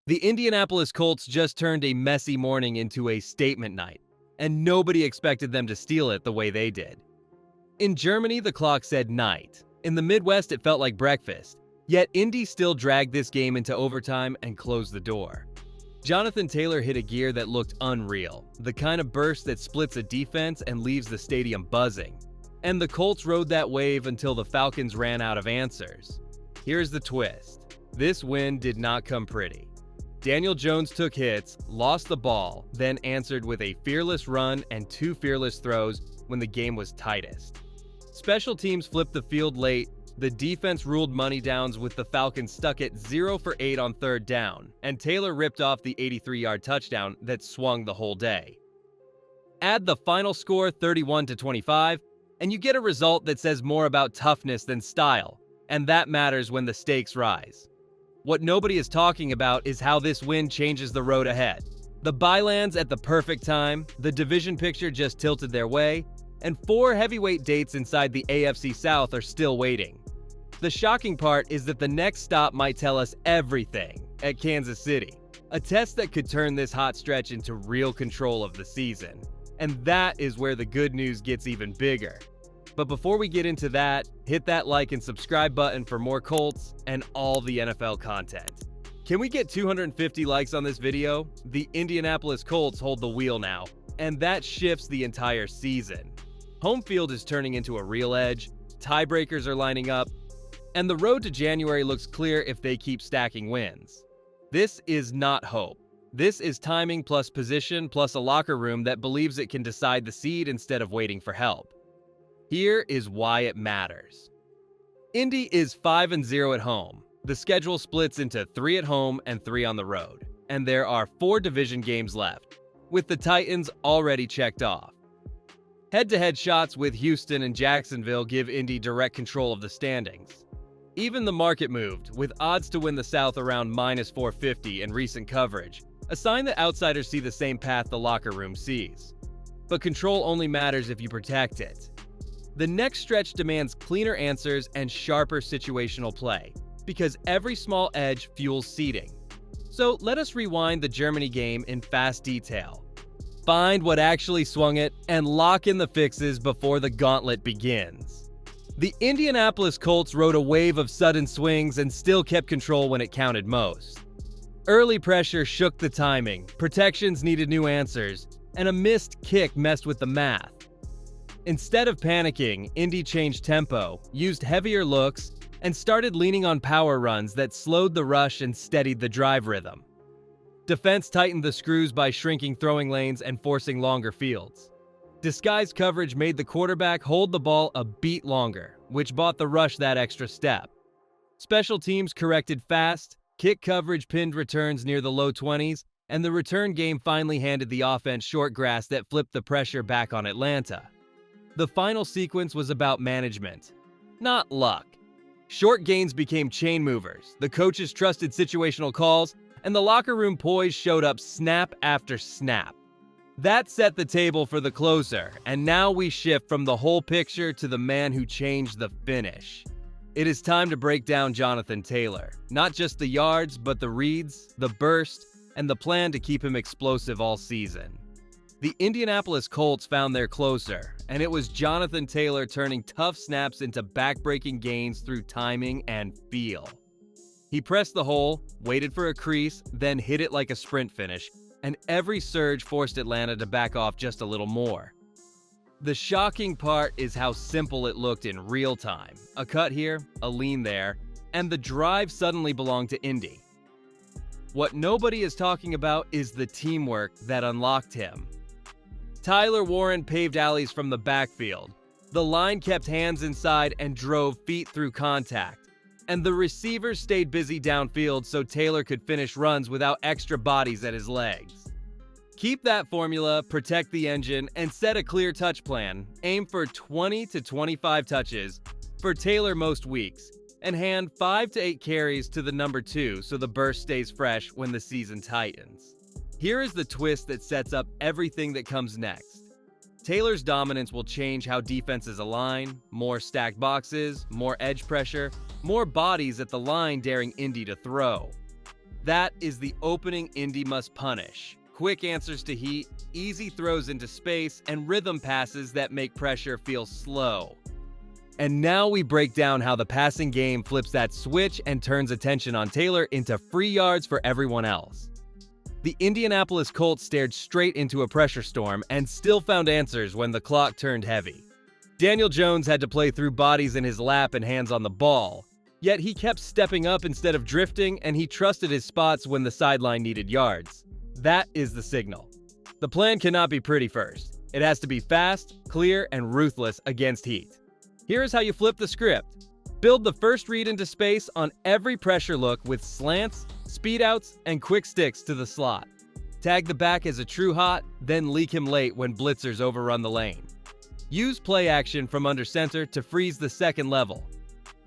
The Indianapolis Colts just turned a messy morning into a statement night, and nobody expected them to steal it the way they did. In Germany, the clock said night. In the Midwest, it felt like breakfast. Yet Indy still dragged this game into overtime and closed the door. Jonathan Taylor hit a gear that looked unreal, the kind of burst that splits a defense and leaves the stadium buzzing. And the Colts rode that wave until the Falcons ran out of answers. Here's the twist. This win did not come pretty. Daniel Jones took hits, lost the ball, then answered with a fearless run and 2 fearless throws when the game was tightest. Special teams flipped the field late, the defense ruled money downs with the Falcons stuck at 0 for 8 on 3rd down, and Taylor ripped off the 83-yard touchdown that swung the whole day. Add the final score 31-25, and you get a result that says more about toughness than style, and that matters when the stakes rise. What nobody is talking about is how this win changes the road ahead. The bye lands at the perfect time, the division picture just tilted their way, and 4 heavyweight dates inside the AFC South are still waiting. The shocking part is that the next stop might tell us everything at Kansas City, a test that could turn this hot stretch into real control of the season. And that is where the good news gets even bigger. But before we get into that, hit that like and subscribe button for more Colts and all the NFL content. Can we get 250 likes on this video? The Indianapolis Colts hold the wheel now, and that shifts the entire season. Home field is turning into a real edge, tiebreakers are lining up, and the road to January looks clear if they keep stacking wins. This is not hope. This is timing plus position plus a locker room that believes it can decide the seed instead of waiting for help. Here is why it matters. Indy is 5-0 at home. The schedule splits into 3 at home and 3 on the road, and there are 4 division games left, with the Titans already checked off. Head-to-head shots with Houston and Jacksonville give Indy direct control of the standings. Even the market moved, with odds to win the South around -450 in recent coverage, a sign that outsiders see the same path the locker room sees. But control only matters if you protect it. The next stretch demands cleaner answers and sharper situational play, because every small edge fuels seeding. So let us rewind the Germany game in fast detail. Find what actually swung it and lock in the fixes before the gauntlet begins. The Indianapolis Colts rode a wave of sudden swings and still kept control when it counted most. Early pressure shook the timing, protections needed new answers, and a missed kick messed with the math. Instead of panicking, Indy changed tempo, used heavier looks, and started leaning on power runs that slowed the rush and steadied the drive rhythm. Defense tightened the screws by shrinking throwing lanes and forcing longer fields. Disguised coverage made the quarterback hold the ball a beat longer, which bought the rush that extra step. Special teams corrected fast, kick coverage pinned returns near the low 20s, and the return game finally handed the offense short grass that flipped the pressure back on Atlanta. The final sequence was about management, not luck. Short gains became chain movers, the coaches trusted situational calls, and the locker room poise showed up snap after snap. That set the table for the closer, and now we shift from the whole picture to the man who changed the finish. It is time to break down Jonathan Taylor, not just the yards, but the reads, the burst, and the plan to keep him explosive all season. The Indianapolis Colts found their closer, and it was Jonathan Taylor turning tough snaps into back-breaking gains through timing and feel. He pressed the hole, waited for a crease, then hit it like a sprint finish, and every surge forced Atlanta to back off just a little more. The shocking part is how simple it looked in real time. A cut here, a lean there, and the drive suddenly belonged to Indy. What nobody is talking about is the teamwork that unlocked him. Tyler Warren paved alleys from the backfield. The line kept hands inside and drove feet through contact. And the receivers stayed busy downfield so Taylor could finish runs without extra bodies at his legs. Keep that formula, protect the engine, and set a clear touch plan. Aim for 20 to 25 touches for Taylor most weeks, and hand 5 to 8 carries to the number 2 so the burst stays fresh when the season tightens. Here is the twist that sets up everything that comes next. Taylor's dominance will change how defenses align, more stacked boxes, more edge pressure, more bodies at the line daring Indy to throw. That is the opening Indy must punish. Quick answers to heat, easy throws into space, and rhythm passes that make pressure feel slow. And now we break down how the passing game flips that switch and turns attention on Taylor into free yards for everyone else. The Indianapolis Colts stared straight into a pressure storm and still found answers when the clock turned heavy. Daniel Jones had to play through bodies in his lap and hands on the ball, yet he kept stepping up instead of drifting, and he trusted his spots when the sideline needed yards. That is the signal. The plan cannot be pretty first. It has to be fast, clear, and ruthless against heat. Here is how you flip the script. Build the first read into space on every pressure look with slants, speed outs, and quick sticks to the slot. Tag the back as a true hot, then leak him late when blitzers overrun the lane. Use play action from under center to freeze the second level.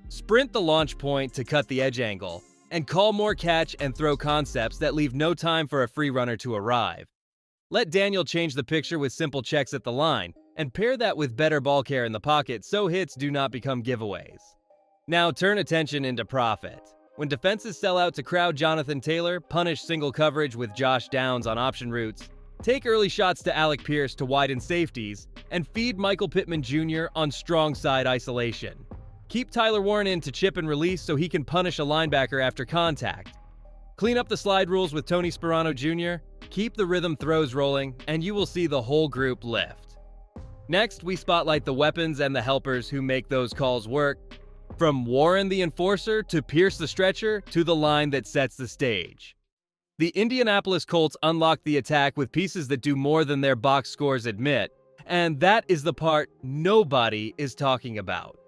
Sprint the launch point to cut the edge angle, and call more catch and throw concepts that leave no time for a free runner to arrive. Let Daniel change the picture with simple checks at the line, and pair that with better ball care in the pocket so hits do not become giveaways. Now turn attention into profit. When defenses sell out to crowd Jonathan Taylor, punish single coverage with Josh Downs on option routes, take early shots to Alec Pierce to widen safeties, and feed Michael Pittman Jr. on strong side isolation. Keep Tyler Warren in to chip and release so he can punish a linebacker after contact. Clean up the slide rules with Tony Sperano Jr., keep the rhythm throws rolling, and you will see the whole group lift. Next, we spotlight the weapons and the helpers who make those calls work, from Warren the enforcer to Pierce the stretcher to the line that sets the stage. The Indianapolis Colts unlocked the attack with pieces that do more than their box scores admit, and that is the part nobody is talking about.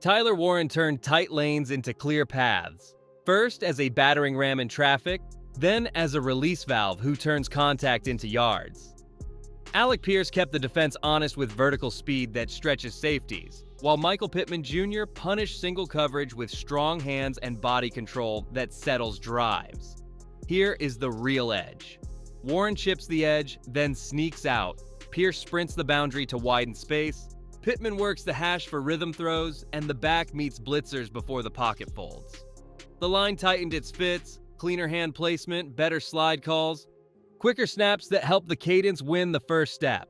Tyler Warren turned tight lanes into clear paths, first as a battering ram in traffic, then as a release valve who turns contact into yards. Alec Pierce kept the defense honest with vertical speed that stretches safeties, while Michael Pittman Jr. punished single coverage with strong hands and body control that settles drives. Here is the real edge. Warren chips the edge, then sneaks out. Pierce sprints the boundary to widen space. Pittman works the hash for rhythm throws, and the back meets blitzers before the pocket folds. The line tightened its fits, cleaner hand placement, better slide calls, quicker snaps that help the cadence win the first step.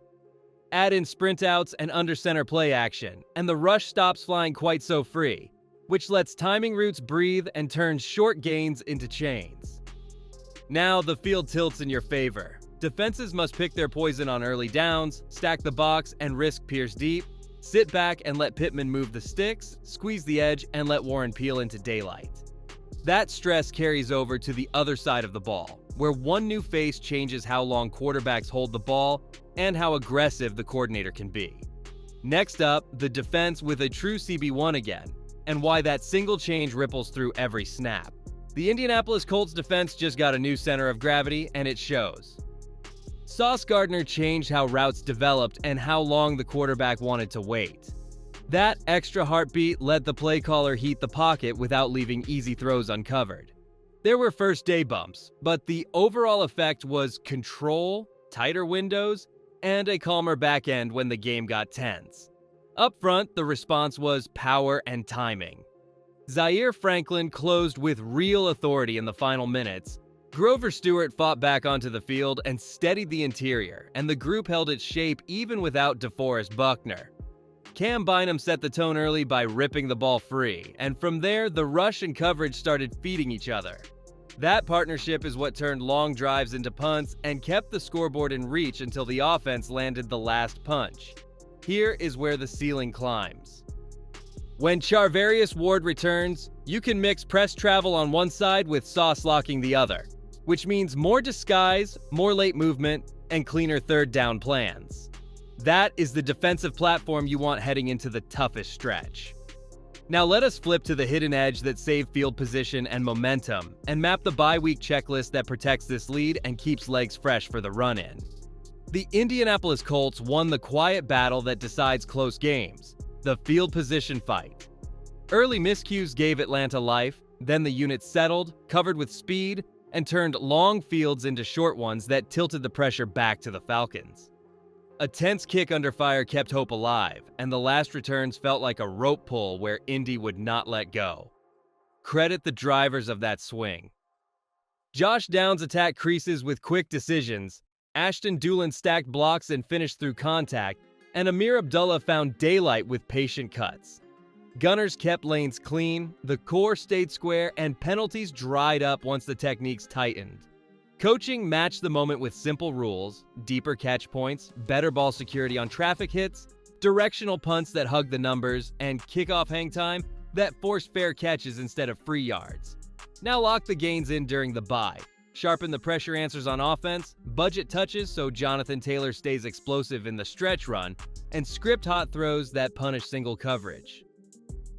Add in sprint outs and under center play action, and the rush stops flying quite so free, which lets timing routes breathe and turns short gains into chains. Now the field tilts in your favor. Defenses must pick their poison on early downs, stack the box, and risk Pierce deep. Sit back and let Pittman move the sticks, squeeze the edge, and let Warren peel into daylight. That stress carries over to the other side of the ball, where one new face changes how long quarterbacks hold the ball and how aggressive the coordinator can be. Next up, the defense with a true CB1 again, and why that single change ripples through every snap. The Indianapolis Colts defense just got a new center of gravity, and it shows. Sauce Gardner changed how routes developed and how long the quarterback wanted to wait. That extra heartbeat let the play caller heat the pocket without leaving easy throws uncovered. There were first day bumps, but the overall effect was control, tighter windows, and a calmer back end when the game got tense. Up front, the response was power and timing. Zaire Franklin closed with real authority in the final minutes. Grover Stewart fought back onto the field and steadied the interior, and the group held its shape even without DeForest Buckner. Cam Bynum set the tone early by ripping the ball free, and from there, the rush and coverage started feeding each other. That partnership is what turned long drives into punts and kept the scoreboard in reach until the offense landed the last punch. Here is where the ceiling climbs. When Charvarius Ward returns, you can mix press travel on one side with sauce locking the other, which means more disguise, more late movement, and cleaner third down plans. That is the defensive platform you want heading into the toughest stretch. Now let us flip to the hidden edge that saved field position and momentum, and map the bye week checklist that protects this lead and keeps legs fresh for the run-in. The Indianapolis Colts won the quiet battle that decides close games, the field position fight. Early miscues gave Atlanta life, then the unit settled, covered with speed, and turned long fields into short ones that tilted the pressure back to the Falcons. A tense kick under fire kept hope alive, and the last returns felt like a rope pull where Indy would not let go. Credit the drivers of that swing. Josh Downs attacked creases with quick decisions. Ashton Dulin stacked blocks and finished through contact, and Amir Abdullah found daylight with patient cuts. Gunners kept lanes clean, the core stayed square, and penalties dried up once the techniques tightened. Coaching matched the moment with simple rules, deeper catch points, better ball security on traffic hits, directional punts that hug the numbers, and kickoff hang time that force fair catches instead of free yards. Now lock the gains in during the bye. Sharpen the pressure answers on offense, budget touches so Jonathan Taylor stays explosive in the stretch run, and script hot throws that punish single coverage.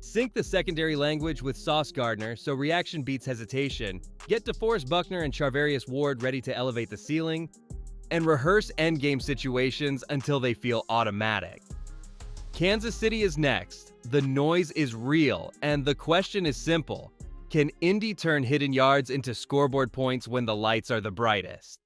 Sync the secondary language with Sauce Gardner so reaction beats hesitation, get DeForest Buckner and Charvarius Ward ready to elevate the ceiling, and rehearse endgame situations until they feel automatic. Kansas City is next. The noise is real, and the question is simple. Can Indy turn hidden yards into scoreboard points when the lights are the brightest?